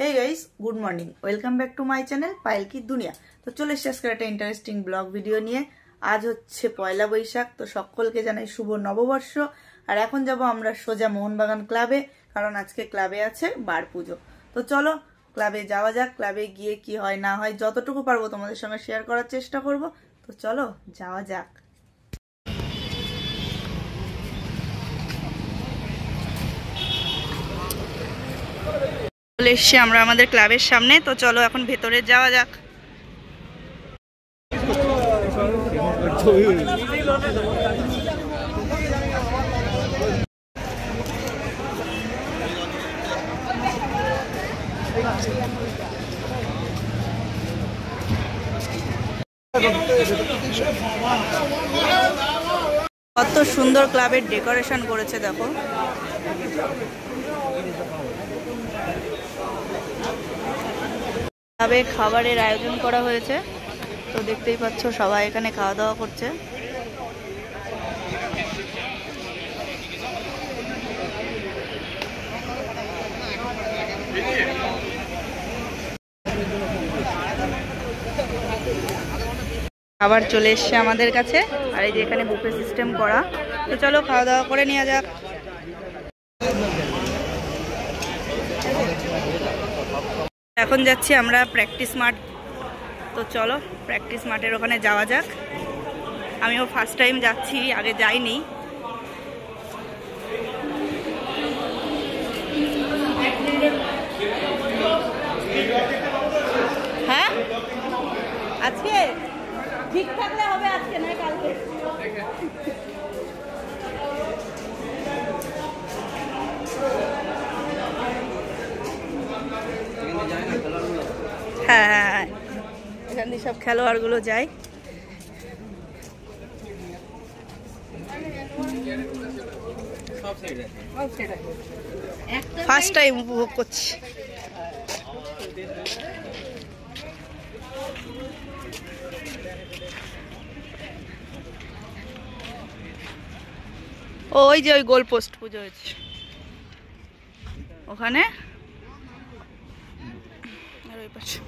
Hey guys good morning welcome back to my channel Payal की दुनिया। तो चले एसেছি একটা ইন্টারেস্টিং ব্লগ ভিডিও নিয়ে। আজ হচ্ছে পয়লা বৈশাখ, তো সকলকে জানাই শুভ নববর্ষ। আর এখন যাব আমরা সোজা মোহনবাগান ক্লাবে, কারণ আজকে ক্লাবে আছে বার পুজো। তো চলো ক্লাবে যাওয়া যাক। ক্লাবে গিয়ে কি হয় না হয় যতটুকু পারবো তোমাদের সঙ্গে শেয়ার করার চেষ্টা করব। তো চলো যাওয়া যাক। চলে এসেছি আমরা আমাদের ক্লাবের সামনে। তো চলো এখন ভেতরে যাওয়া যাক। কত সুন্দর ক্লাবের ডেকোরেশন করেছে দেখো। ক্লাবে খাবারের আয়োজন করা হয়েছে, তো দেখতেই পাচ্ছ সবাই এখানে খাওয়া দাওয়া করছে। খাবার চলে এসছে আমাদের কাছে, আর এই যে এখানে বুফে সিস্টেম করা। তো চলো খাওয়া দাওয়া করে নেওয়া যাক। এখন যাচ্ছি আমরা প্র্যাকটিস মাঠ। তো চলো প্র্যাকটিস মাঠের ওখানে যাওয়া যাক। আমিও ফার্স্ট টাইম যাচ্ছি, আগে যাইনি। হ্যাঁ আজকে ঠিক থাকলে হবে, আজকে নয় কালকে। হ্যাঁ হ্যাঁ এখান দিয়ে সব খেলোয়াড়গুলো যায়। ফার্স্ট টাইম উপভোগ করছি। ওই যে ওই গোল পোস্ট পুজো হয়েছে ওখানে, আর ওই পাশে